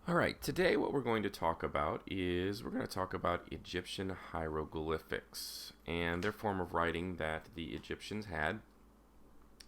All right, today what we're going to talk about is we're going to talk about Egyptian hieroglyphics and their form of writing that the Egyptians had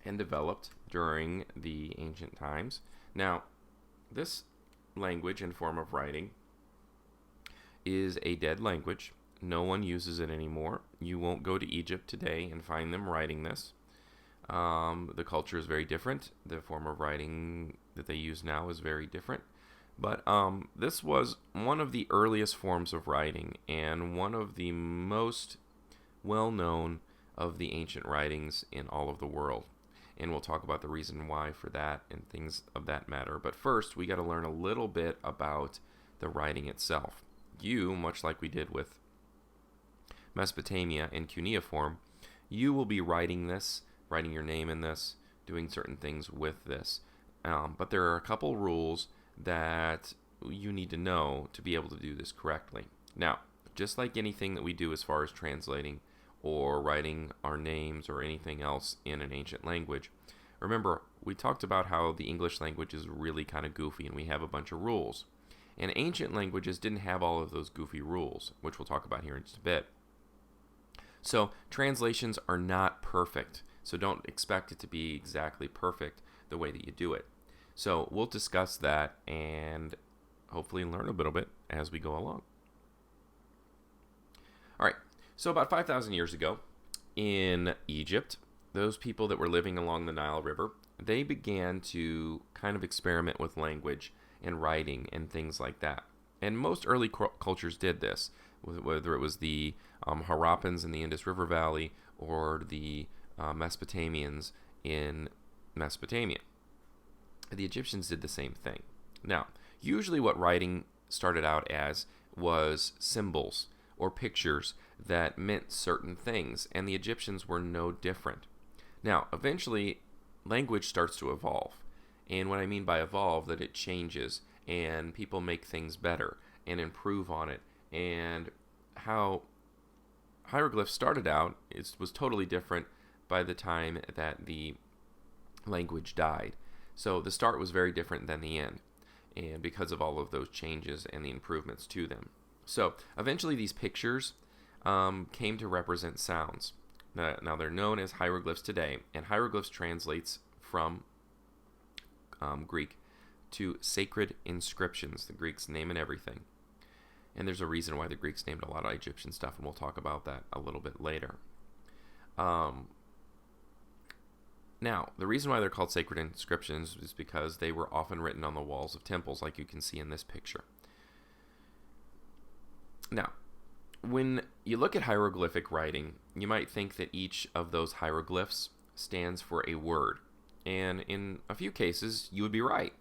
and developed during the ancient times. Now, this language and form of writing is a dead language. No one uses it anymore. You won't go to Egypt today and find them writing this. The culture is very different. The form of writing that they use now is very different. But this was one of the earliest forms of writing and one of the most well known of the ancient writings in all of the world. And we'll talk about the reason why for that and things of that matter. But first, we got to learn a little bit about the writing itself. You, much like we did with Mesopotamia and cuneiform, you will be writing this, writing your name in this, doing certain things with this. But there are a couple rules that you need to know to be able to do this correctly. Now, just like anything that we do as far as translating or writing our names or anything else in an ancient language, remember, we talked about how the English language is really kind of goofy and we have a bunch of rules. And ancient languages didn't have all of those goofy rules, which we'll talk about here in just a bit. So translations are not perfect, so don't expect it to be exactly perfect the way that you do it. So we'll discuss that and hopefully learn a little bit as we go along. All right, so about 5,000 years ago in Egypt, those people that were living along the Nile River, they began to kind of experiment with language and writing and things like that. And most early cultures did this, whether it was the Harappans in the Indus River Valley or the Mesopotamians in Mesopotamia. The Egyptians did the same thing. Now, usually what writing started out as was symbols or pictures that meant certain things, and the Egyptians were no different. Now, eventually, language starts to evolve. And what I mean by evolve, that it changes and people make things better and improve on it. And how hieroglyphs started out was totally different by the time that the language died. So the start was very different than the end, and because of all of those changes and the improvements to them. So eventually these pictures came to represent sounds. Now they're known as hieroglyphs today, and hieroglyphs translates from Greek to sacred inscriptions. The Greeks name it everything. And there's a reason why the Greeks named a lot of Egyptian stuff, and we'll talk about that a little bit later. Now, the reason why they're called sacred inscriptions is because they were often written on the walls of temples, like you can see in this picture. Now, when you look at hieroglyphic writing, you might think that each of those hieroglyphs stands for a word. And in a few cases, you would be right.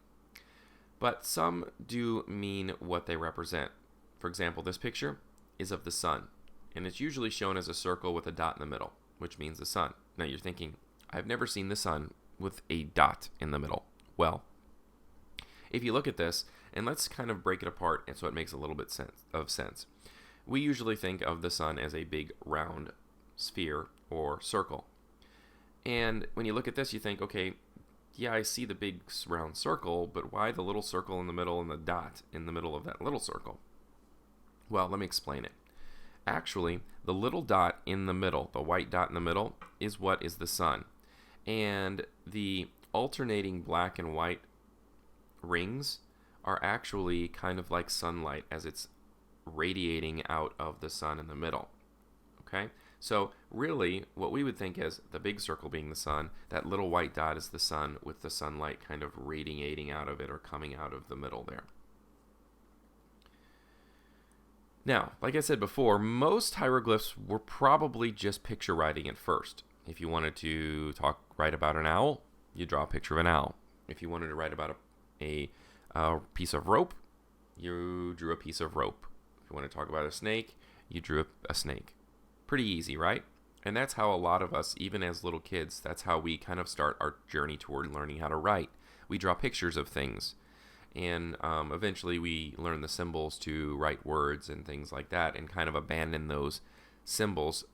But some do mean what they represent. For example, this picture is of the sun, and it's usually shown as a circle with a dot in the middle, which means the sun. Now you're thinking, I've never seen the sun with a dot in the middle. Well, if you look at this, and let's kind of break it apart and so it makes a little bit of sense. We usually think of the sun as a big round sphere or circle. And when you look at this, you think, okay, yeah, I see the big round circle, but why the little circle in the middle and the dot in the middle of that little circle? Well, let me explain it. Actually, the little dot in the middle, the white dot in the middle, is what is the sun. And the alternating black and white rings are actually kind of like sunlight as it's radiating out of the sun in the middle. Okay? So really, what we would think as the big circle being the sun, that little white dot is the sun with the sunlight kind of radiating out of it or coming out of the middle there. Now, like I said before, most hieroglyphs were probably just picture writing at first. If you wanted to write about an owl, you draw a picture of an owl. If you wanted to write about a piece of rope, you drew a piece of rope. If you want to talk about a snake, you drew a snake. Pretty easy, right? And that's how a lot of us, even as little kids, that's how we kind of start our journey toward learning how to write. We draw pictures of things. And eventually we learn the symbols to write words and things like that and kind of abandon those symbols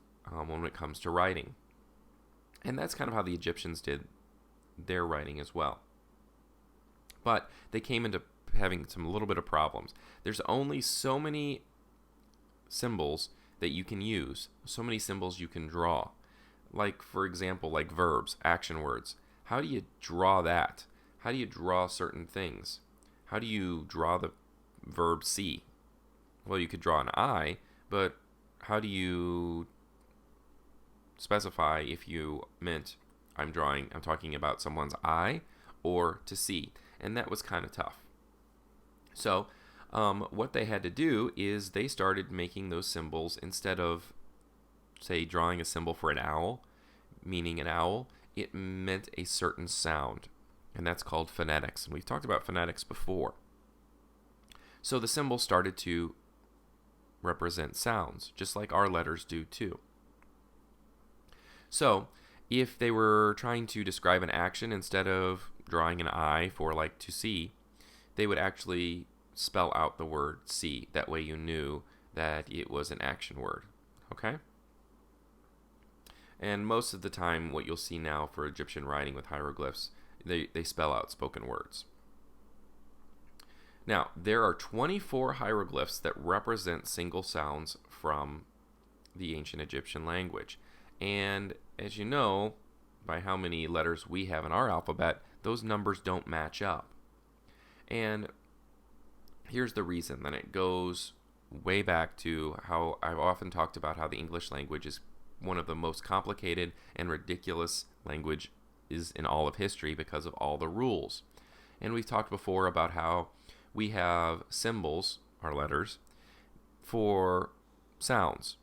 when it comes to writing. And that's kind of how the Egyptians did their writing as well. But they came into having some little bit of problems. There's only so many symbols that you can use, so many symbols you can draw. Like, for example, like verbs, action words. How do you draw that? How do you draw certain things? How do you draw the verb see? Well, you could draw an eye, but how do you specify if you meant I'm talking about someone's eye or to see? And that was kind of tough. So what they had to do is they started making those symbols instead of, say, drawing a symbol for an owl, meaning an owl, it meant a certain sound. And that's called phonetics. And we've talked about phonetics before. So the symbols started to represent sounds, just like our letters do too. So if they were trying to describe an action, instead of drawing an eye for like to see, they would actually spell out the word see. That way you knew that it was an action word. Okay? And most of the time what you'll see now for Egyptian writing with hieroglyphs, they spell out spoken words. Now, there are 24 hieroglyphs that represent single sounds from the ancient Egyptian language. And as you know, by how many letters we have in our alphabet, those numbers don't match up. And here's the reason. Then it goes way back to how I've often talked about how the English language is one of the most complicated and ridiculous languages in all of history because of all the rules. And we've talked before about how we have symbols, our letters, for sounds.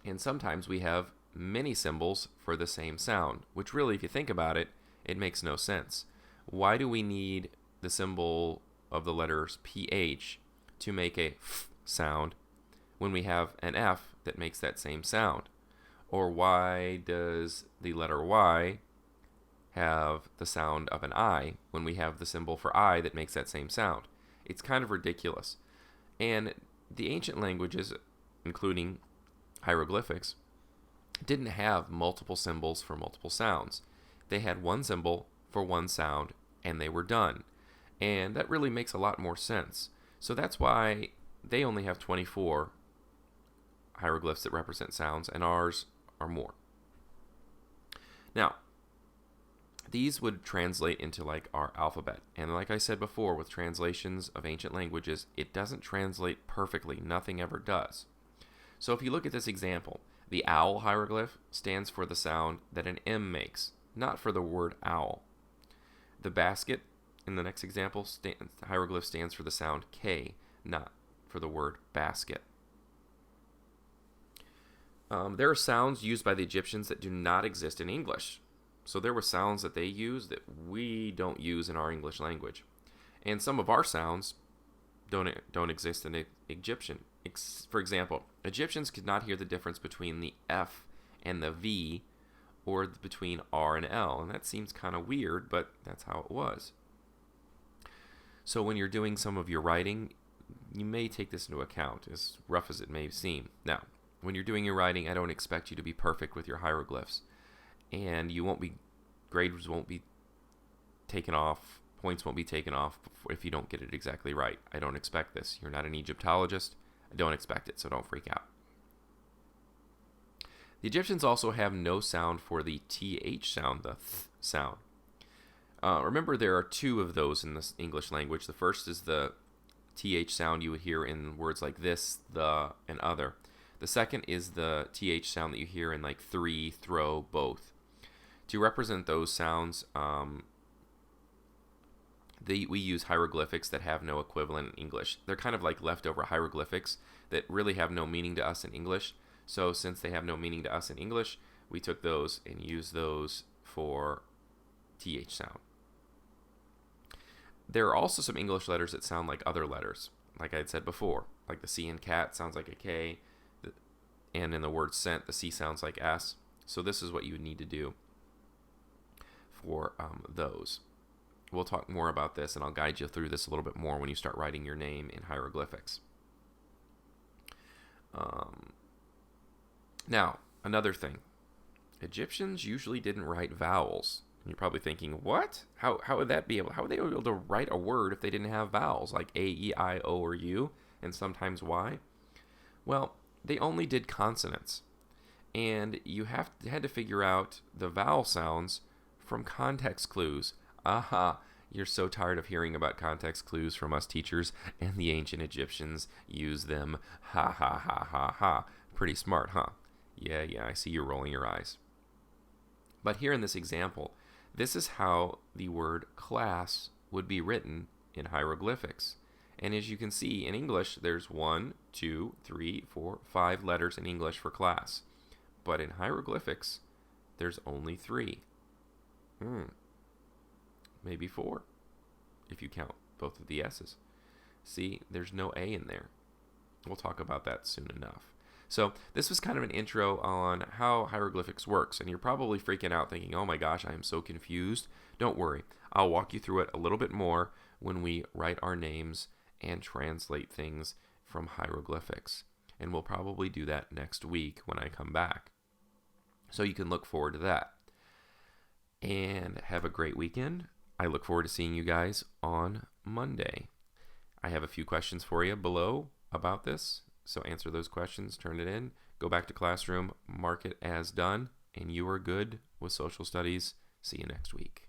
And sometimes we have many symbols for the same sound, which really, if you think about it, it makes no sense. Why do we need the symbol of the letters PH to make a F sound when we have an F that makes that same sound? Or why does the letter Y have the sound of an I when we have the symbol for I that makes that same sound? It's kind of ridiculous. And the ancient languages, including hieroglyphics, didn't have multiple symbols for multiple sounds. They had one symbol for one sound, and they were done. And that really makes a lot more sense. So that's why they only have 24 hieroglyphs that represent sounds, and ours are more. Now, these would translate into like our alphabet. And like I said before, with translations of ancient languages, it doesn't translate perfectly. Nothing ever does. So if you look at this example, the owl hieroglyph stands for the sound that an M makes, not for the word owl. The basket in the next example, hieroglyph stands for the sound K, not for the word basket. There are sounds used by the Egyptians that do not exist in English. So there were sounds that they used that we don't use in our English language. And some of our sounds don't exist in Egyptian. For example, Egyptians could not hear the difference between the F and the V, or between R and L. And that seems kind of weird, but that's how it was. So when you're doing some of your writing, you may take this into account, as rough as it may seem. Now, when you're doing your writing, I don't expect you to be perfect with your hieroglyphs. And grades won't be taken off, points won't be taken off if you don't get it exactly right. I don't expect this. You're not an Egyptologist. I don't expect it, so don't freak out. The Egyptians also have no sound for the TH sound, the th sound. Remember, there are two of those in the English language. The first is the TH sound you would hear in words like this, the, and other. The second is the TH sound that you hear in like three, throw, both. To represent those sounds, we use hieroglyphics that have no equivalent in English. They're kind of like leftover hieroglyphics that really have no meaning to us in English. So since they have no meaning to us in English, we took those and used those for TH sound. There are also some English letters that sound like other letters, like I had said before. Like the C in cat sounds like a K, and in the word scent, the C sounds like S. So this is what you would need to do for those. We'll talk more about this, and I'll guide you through this a little bit more when you start writing your name in hieroglyphics. Now, another thing. Egyptians usually didn't write vowels And you're probably thinking, what? How would that be able? How would they be able to write a word if they didn't have vowels like A, E, I, O, or U, and sometimes Y? Well, they only did consonants, and you had to figure out the vowel sounds from context clues. Aha! You're so tired of hearing about context clues from us teachers, and the ancient Egyptians used them. Ha ha ha ha ha. Pretty smart, huh? Yeah, I see you rolling your eyes. But here in this example, this is how the word class would be written in hieroglyphics. And as you can see in English, there's 1, 2, 3, 4, 5 letters in English for class. But in hieroglyphics, there's only 3. Maybe 4, if you count both of the S's. See, there's no A in there. We'll talk about that soon enough. So this was kind of an intro on how hieroglyphics works, and you're probably freaking out thinking, oh my gosh, I am so confused. Don't worry, I'll walk you through it a little bit more when we write our names and translate things from hieroglyphics. And we'll probably do that next week when I come back. So you can look forward to that. And have a great weekend. I look forward to seeing you guys on Monday. I have a few questions for you below about this. So answer those questions, turn it in, go back to classroom, mark it as done, and you are good with social studies. See you next week.